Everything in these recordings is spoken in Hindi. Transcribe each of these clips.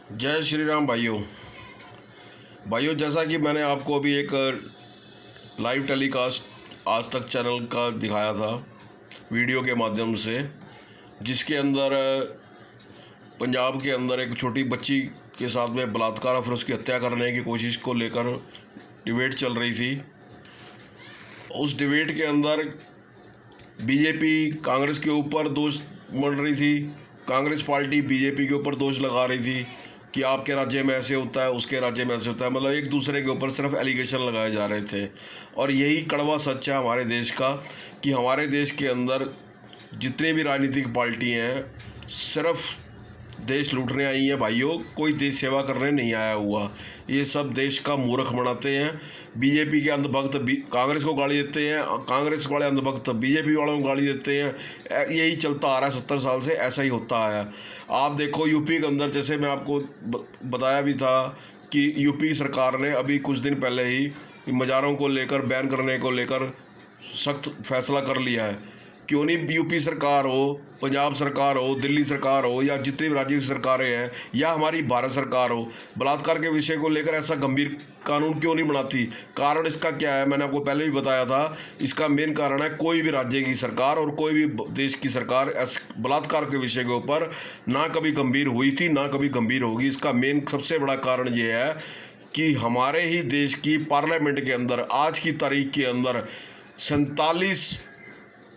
जय श्री राम भाइयों। जैसा कि मैंने आपको अभी एक लाइव टेलीकास्ट आज तक चैनल का दिखाया था वीडियो के माध्यम से, जिसके अंदर पंजाब के अंदर एक छोटी बच्ची के साथ में बलात्कार और फिर उसकी हत्या करने की कोशिश को लेकर डिबेट चल रही थी। उस डिबेट के अंदर बीजेपी कांग्रेस के ऊपर दोष मढ़ रही थी, कांग्रेस पार्टी बीजेपी के ऊपर दोष लगा रही थी कि आपके राज्य में ऐसे होता है, उसके राज्य में ऐसे होता है। मतलब एक दूसरे के ऊपर सिर्फ एलिगेशन लगाए जा रहे थे। और यही कड़वा सच है हमारे देश का कि हमारे देश के अंदर जितने भी राजनीतिक पार्टी हैं सिर्फ देश लूटने आई हैं भाइयों, कोई देश सेवा करने नहीं आया हुआ। ये सब देश का मूर्ख बनाते हैं। बीजेपी के अंधभक्त कांग्रेस को गाली देते हैं, कांग्रेस वाले अंधभक्त बीजेपी वालों को गाली देते हैं। यही चलता आ रहा है 70 साल से, ऐसा ही होता आया। आप देखो यूपी के अंदर, जैसे मैं आपको बताया भी था कि यूपी सरकार ने अभी कुछ दिन पहले ही मज़ारों को लेकर बैन करने को लेकर सख्त फैसला कर लिया है। क्यों नहीं यूपी सरकार हो, पंजाब सरकार हो, दिल्ली सरकार हो, या जितनी भी राज्य की सरकारें हैं, या हमारी भारत सरकार हो, बलात्कार के विषय को लेकर ऐसा गंभीर कानून क्यों नहीं बनाती? कारण इसका क्या है? मैंने आपको पहले भी बताया था। इसका मेन कारण है कोई भी राज्य की सरकार और कोई भी देश की सरकार बलात्कार के विषय के ऊपर ना कभी गंभीर हुई थी, ना कभी गंभीर होगी। इसका मेन सबसे बड़ा कारण ये है कि हमारे ही देश की पार्लियामेंट के अंदर आज की तारीख के अंदर 47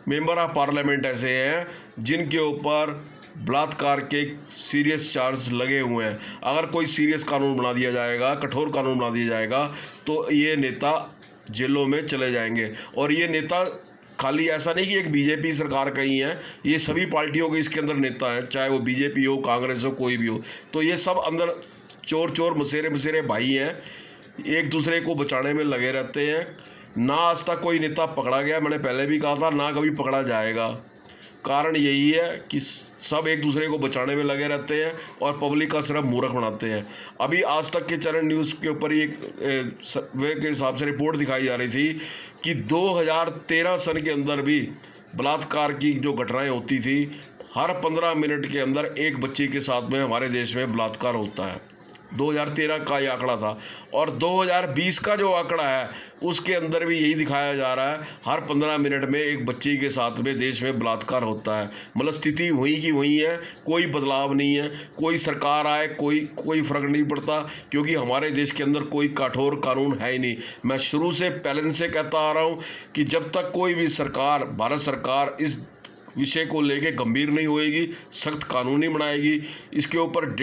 मेंबर ऑफ पार्लियामेंट ऐसे हैं जिनके ऊपर बलात्कार के सीरियस चार्ज लगे हुए हैं। अगर कोई सीरियस कानून बना दिया जाएगा, कठोर कानून बना दिया जाएगा, तो ये नेता जेलों में चले जाएंगे। और ये नेता खाली ऐसा नहीं कि एक बीजेपी सरकार का ही है, ये सभी पार्टियों के इसके अंदर नेता हैं, चाहे वो बीजेपी हो, कांग्रेस हो, कोई भी हो। तो ये सब अंदर चोर चोर मसेरे भाई हैं, एक दूसरे को बचाने में लगे रहते हैं। ना आज तक कोई नेता पकड़ा गया, मैंने पहले भी कहा था, ना कभी पकड़ा जाएगा। कारण यही है कि सब एक दूसरे को बचाने में लगे रहते हैं और पब्लिक का सिर्फ मूर्ख बनाते हैं। अभी आज तक के चैनल न्यूज़ के ऊपर ही एक सर्वे के हिसाब से रिपोर्ट दिखाई जा रही थी कि 2013 सन के अंदर भी बलात्कार की जो घटनाएं होती थी, हर 15 मिनट के अंदर एक बच्ची के साथ में हमारे देश में बलात्कार होता है। 2013 का ये आंकड़ा था। और 2020 का जो आंकड़ा है उसके अंदर भी यही दिखाया जा रहा है, हर 15 मिनट में एक बच्ची के साथ में देश में बलात्कार होता है। मतलब स्थिति वहीं की वहीं है, कोई बदलाव नहीं है। कोई सरकार आए कोई फ़र्क नहीं पड़ता, क्योंकि हमारे देश के अंदर कोई कठोर कानून है ही नहीं। मैं शुरू से पहले से कहता आ रहा हूँ कि जब तक कोई भी सरकार, भारत सरकार इस विषय को लेके गंभीर नहीं होएगी, सख्त कानून नहीं बनाएगी, इसके ऊपर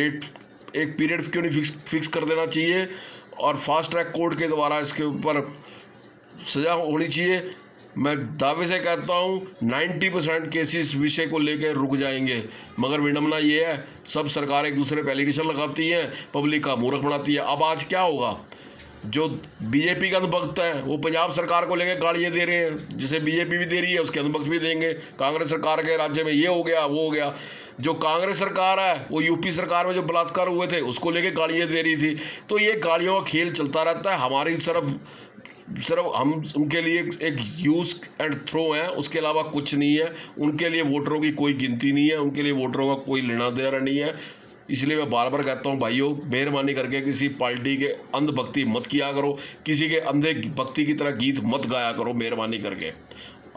एक पीरियड क्यों नहीं फिक्स कर देना चाहिए और फास्ट ट्रैक कोर्ट के द्वारा इसके ऊपर सज़ा होनी चाहिए। मैं दावे से कहता हूँ 90% केसेस विषय को लेकर रुक जाएंगे। मगर विडम्बना ये है, सब सरकार एक दूसरे पर एलिगेशन लगाती हैं, पब्लिक का मूर्ख बनाती है। अब आज क्या होगा? जो बीजेपी का अंधभक्त है वो पंजाब सरकार को लेकर गालियाँ दे रहे हैं, जिसे बीजेपी भी दे रही है उसके अंधभक्त भी देंगे। कांग्रेस सरकार के राज्य में ये हो गया, वो हो गया। जो कांग्रेस सरकार है वो यूपी सरकार में जो बलात्कार हुए थे उसको लेकर गालियाँ दे रही थी। तो ये गालियों का खेल चलता रहता है। हमारी सिर्फ हम उनके लिए एक यूज़ एंड थ्रो हैं, उसके अलावा कुछ नहीं है। उनके लिए वोटरों की कोई गिनती नहीं है, उनके लिए वोटरों का कोई लेना देना नहीं है। इसलिए मैं बार बार कहता हूँ भाइयों, मेहरबानी करके किसी पार्टी के अंधभक्ति मत किया करो, किसी के अंधे भक्ति की तरह गीत मत गाया करो मेहरबानी करके।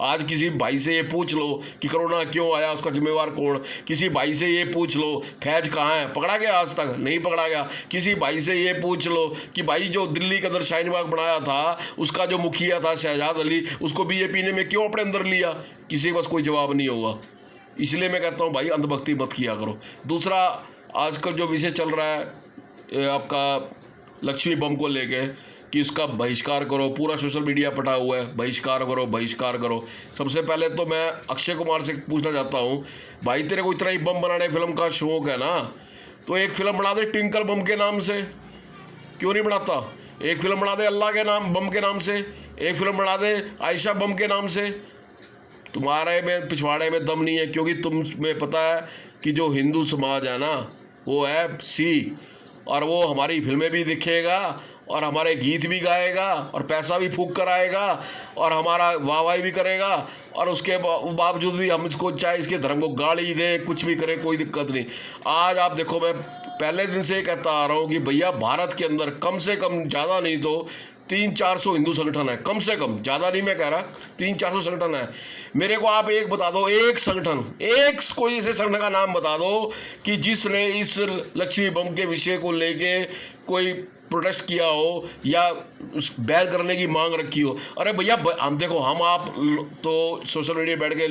आज किसी भाई से ये पूछ लो कि कोरोना क्यों आया, उसका जिम्मेवार कौन? किसी भाई से ये पूछ लो फैज कहाँ है, पकड़ा गया? आज तक नहीं पकड़ा गया। किसी भाई से ये पूछ लो कि भाई जो दिल्ली के अंदर शाहीन बाग बनाया था, उसका जो मुखिया था शहजाद अली, उसको बीजेपी ने में क्यों अपने अंदर लिया? किसी के पास कोई जवाब नहीं होगा। इसलिए मैं कहता हूँ भाई, अंधभक्ति मत किया करो। दूसरा, आजकल जो विषय चल रहा है आपका लक्ष्मी बम को लेके कि उसका बहिष्कार करो, पूरा सोशल मीडिया पटा हुआ है, बहिष्कार करो बहिष्कार करो। सबसे पहले तो मैं अक्षय कुमार से पूछना चाहता हूँ, भाई तेरे को इतना ही बम बनाने फिल्म का शौक है ना, तो एक फिल्म बना दे ट्विंकल बम के नाम से, क्यों नहीं बनाता? एक फिल्म बना दे अल्लाह के नाम बम के नाम से, एक फिल्म बना दे आयशा बम के नाम से। तुम्हारे में पिछवाड़े में दम नहीं है, क्योंकि तुम्हें पता है कि जो हिंदू समाज है ना वो है सी, और वो हमारी फिल्में भी दिखेगा और हमारे गीत भी गाएगा और पैसा भी फूंक कर आएगा और हमारा वाहवाही भी करेगा, और उसके बावजूद भी हम इसको चाहे इसके धर्म को गाली दे, कुछ भी करे, कोई दिक्कत नहीं। आज आप देखो, मैं पहले दिन से कहता आ रहा हूँ कि भैया भारत के अंदर कम से कम, ज़्यादा नहीं तो 300-400 हिंदू संगठन है, कम से कम, ज़्यादा नहीं मैं कह रहा, 300-400 संगठन है। मेरे को आप एक बता दो, एक संगठन, एक कोई ऐसे संगठन का नाम बता दो कि जिसने इस लक्ष्मी बम के विषय को लेके कोई प्रोटेस्ट किया हो या उस बैन करने की मांग रखी हो। अरे भैया हम देखो, हम आप तो सोशल मीडिया बैठ के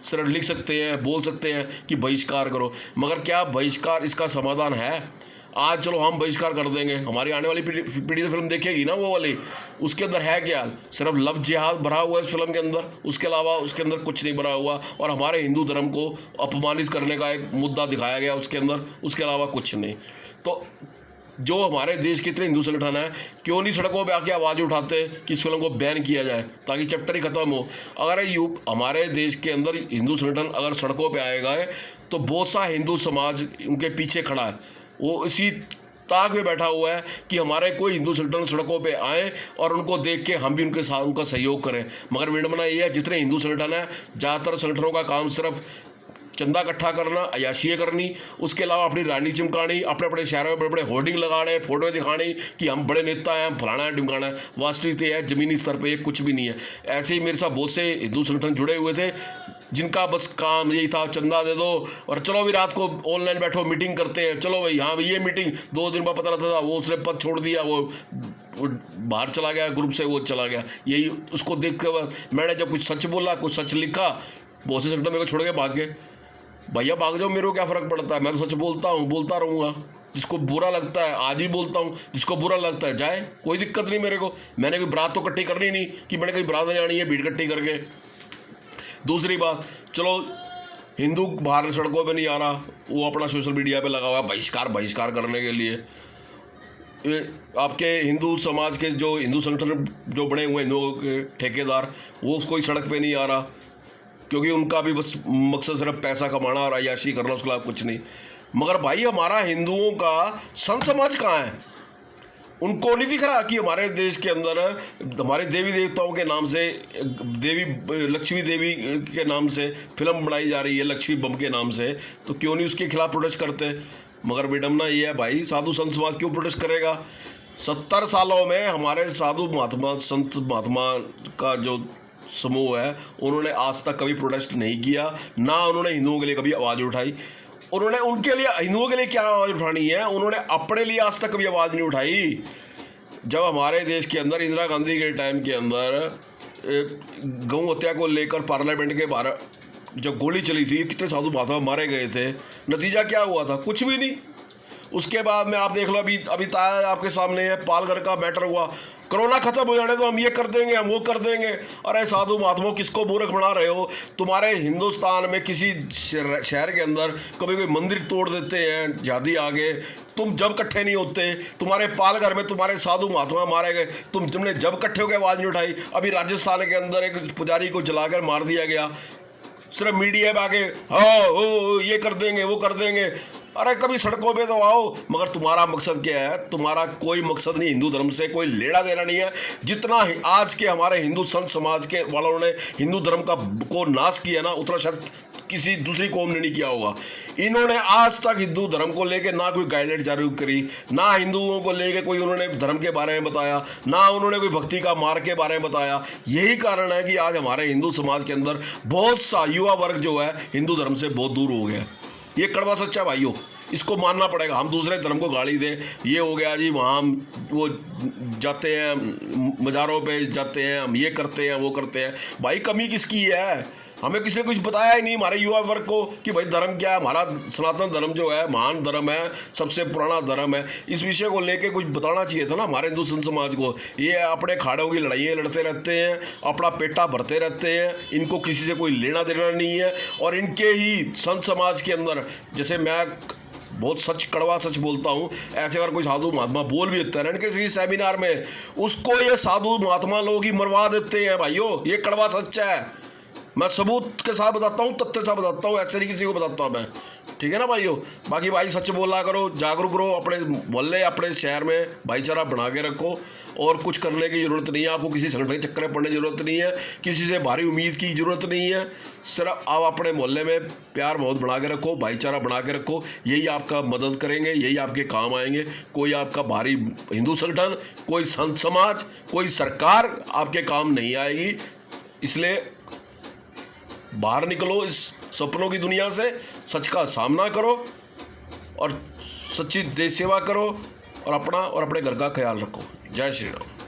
सिर्फ लिख सकते हैं, बोल सकते हैं कि बहिष्कार करो, मगर क्या बहिष्कार इसका समाधान है? आज चलो हम बहिष्कार कर देंगे, हमारी आने वाली पीढ़ी तो फिल्म देखेगी ना वो वाली, उसके अंदर है क्या? सिर्फ लव जिहाद भरा हुआ है इस फिल्म के अंदर, उसके अलावा उसके अंदर कुछ नहीं भरा हुआ, और हमारे हिंदू धर्म को अपमानित करने का एक मुद्दा दिखाया गया उसके अंदर, उसके अलावा कुछ नहीं। तो जो हमारे देश के इतने हिंदू संगठन है, क्यों नहीं सड़कों पे आके आवाज़ उठाते कि इस फिल्म को बैन किया जाए ताकि चैप्टर ही खत्म हो? अगर हमारे देश के अंदर हिंदू संगठन अगर सड़कों पे आएगा तो बहुत सा हिंदू समाज उनके पीछे खड़ा है, वो इसी ताक में बैठा हुआ है कि हमारे कोई हिंदू संगठन सड़कों पे आए और उनको देख के हम भी उनके साथ उनका सहयोग करें। मगर विडंबना ये है, जितने हिंदू संगठन हैं, ज़्यादातर संगठनों का काम सिर्फ चंदा इकट्ठा करना, अयाशियाँ करनी, उसके अलावा अपनी रानी चिमकानी, अपने अपने शहरों में बड़े बड़े होर्डिंग लगाने, फोटो दिखानी कि हम बड़े नेता हैं, हम फलाना है, ढिमकाना है। वास्तविकता है ज़मीनी स्तर पे ये कुछ भी नहीं है। ऐसे ही मेरे साथ बहुत से हिंदू संगठन जुड़े हुए थे जिनका बस काम यही था, चंदा दे दो और चलो भी रात को ऑनलाइन बैठो मीटिंग करते हैं, चलो भाई हाँ ये मीटिंग, 2 दिन बाद पता रहता था वो उसने पद छोड़ दिया, वो बाहर चला गया ग्रुप से, वो चला गया। यही उसको देख कर मैंने जब कुछ सच बोला, कुछ सच लिखा, बहुत से संगठन मेरे को छोड़ के भाग गए। भैया भाग जाओ, मेरे को क्या फ़र्क पड़ता है, मैं तो सच बोलता हूँ, बोलता रहूँगा। जिसको बुरा लगता है आज ही बोलता हूँ, जिसको बुरा लगता है जाए, कोई दिक्कत नहीं मेरे को। मैंने कोई बारात तो इकट्ठी करनी नहीं कि मैंने कहीं बारात जानी है भीड़ इकट्ठी करके। दूसरी बात, चलो हिंदू बाहर सड़कों पे नहीं आ रहा, वो अपना सोशल मीडिया पे लगा हुआ बहिष्कार करने के लिए। आपके हिंदू समाज के जो हिंदू संगठन जो बने हुए हिंदुओं के ठेकेदार, वो कोई सड़क पे नहीं आ रहा क्योंकि उनका भी बस मकसद सिर्फ पैसा कमाना और अय्याशी करना, उसके अलावा कुछ नहीं। मगर भाई हमारा हिंदुओं का संत समाज कहाँ है? उनको नहीं दिख रहा कि हमारे देश के अंदर हमारे देवी देवताओं के नाम से, लक्ष्मी देवी के नाम से फिल्म बनाई जा रही है, लक्ष्मी बम के नाम से, तो क्यों नहीं उसके खिलाफ प्रोटेस्ट करते? मगर विडंबना ये है भाई, साधु संत समाज क्यों प्रोटेस्ट करेगा? 70 सालों में हमारे साधु महात्मा, संत महात्मा का जो समूह है, उन्होंने आज तक कभी प्रोटेस्ट नहीं किया, ना उन्होंने हिंदुओं के लिए कभी आवाज़ उठाई। उन्होंने उनके लिए, हिंदुओं के लिए क्या आवाज़ उठानी है, उन्होंने अपने लिए आज तक कभी आवाज़ नहीं उठाई। जब हमारे देश के अंदर इंदिरा गांधी के टाइम के अंदर गौ हत्या को लेकर पार्लियामेंट के बाहर जब गोली चली थी, कितने साधु महात्मा मारे गए थे, नतीजा क्या हुआ था? कुछ भी नहीं। उसके बाद में आप देख लो, अभी ताया आपके सामने है, पालघर का मैटर हुआ, कोरोना खत्म हो जाने तो हम ये कर देंगे, हम वो कर देंगे। अरे साधु महात्मा, किसको मूर्ख बना रहे हो? तुम्हारे हिंदुस्तान में किसी शहर के अंदर कभी कोई मंदिर तोड़ देते हैं जिहादी आगे, तुम जब इकट्ठे नहीं होते। तुम्हारे पालघर में तुम्हारे साधु महात्मा मारे गए, तुमने जब इकट्ठे होकर आवाज़ नहीं उठाई। अभी राजस्थान के अंदर एक पुजारी को जलाकर मार दिया गया, सिर्फ मीडिया में आके हाँ हो ये कर देंगे, वो कर देंगे। अरे कभी सड़कों पे तो आओ। मगर तुम्हारा मकसद क्या है? तुम्हारा कोई मकसद नहीं, हिंदू धर्म से कोई लेना देना नहीं है। जितना आज के हमारे हिंदू संत समाज के वालों ने हिंदू धर्म को नाश किया ना, उतना शायद किसी दूसरी कौम ने नहीं किया होगा। इन्होंने आज तक हिंदू धर्म को लेकर ना कोई गाइडलाइन जारी करी, ना हिंदुओं को लेकर कोई उन्होंने धर्म के बारे में बताया, ना उन्होंने कोई भक्ति का मार्ग के बारे में बताया। यही कारण है कि आज हमारे हिंदू समाज के अंदर बहुत सा युवा वर्ग जो है हिंदू धर्म से बहुत दूर हो गया। ये कड़वा सच्चा भाइयों, इसको मानना पड़ेगा। हम दूसरे धर्म को गाली दें, ये हो गया जी, वहाँ वो जाते हैं मज़ारों पे जाते हैं, हम ये करते हैं वो करते हैं। भाई कमी किसकी है? हमें किसी ने कुछ बताया ही नहीं हमारे युवा वर्ग को कि भाई धर्म क्या है। हमारा सनातन धर्म जो है महान धर्म है, सबसे पुराना धर्म है। इस विषय को लेके कुछ बताना चाहिए था ना हमारे हिंदू संत समाज को। ये अपने खाड़ों की लड़ाइयाँ लड़ते रहते हैं, अपना पेटा भरते रहते हैं, इनको किसी से कोई लेना देना नहीं है। और इनके ही संत समाज के अंदर, जैसे मैं बहुत सच, कड़वा सच बोलता हूँ, ऐसे अगर कोई साधु महात्मा बोल भी देता है इनके किसी सेमिनार में, उसको ये साधु महात्मा लोग ही मरवा देते हैं भाइयों। ये कड़वा सच है। मैं सबूत के साथ बताता हूँ, तथ्य के साथ बताता हूँ, ऐसे नहीं किसी को बताता मैं। ठीक है ना भाइयों। बाकी भाई सच बोला करो, जागरूक रहो, अपने मोहल्ले अपने शहर में भाईचारा बना के रखो। और कुछ करने की ज़रूरत नहीं है आपको, किसी संगठन के चक्कर में पड़ने की ज़रूरत नहीं है, किसी से भारी उम्मीद की ज़रूरत नहीं है। सिर्फ आप अपने मोहल्ले में प्यार मोहब्बत बना के रखो, भाईचारा बना के रखो, यही आपका मदद करेंगे, यही आपके काम आएंगे। कोई आपका भारी हिंदू संगठन, कोई संत समाज, कोई सरकार आपके काम नहीं आएगी। इसलिए बाहर निकलो इस सपनों की दुनिया से, सच का सामना करो और सच्ची देश सेवा करो और अपना और अपने घर का ख्याल रखो। जय श्री राम।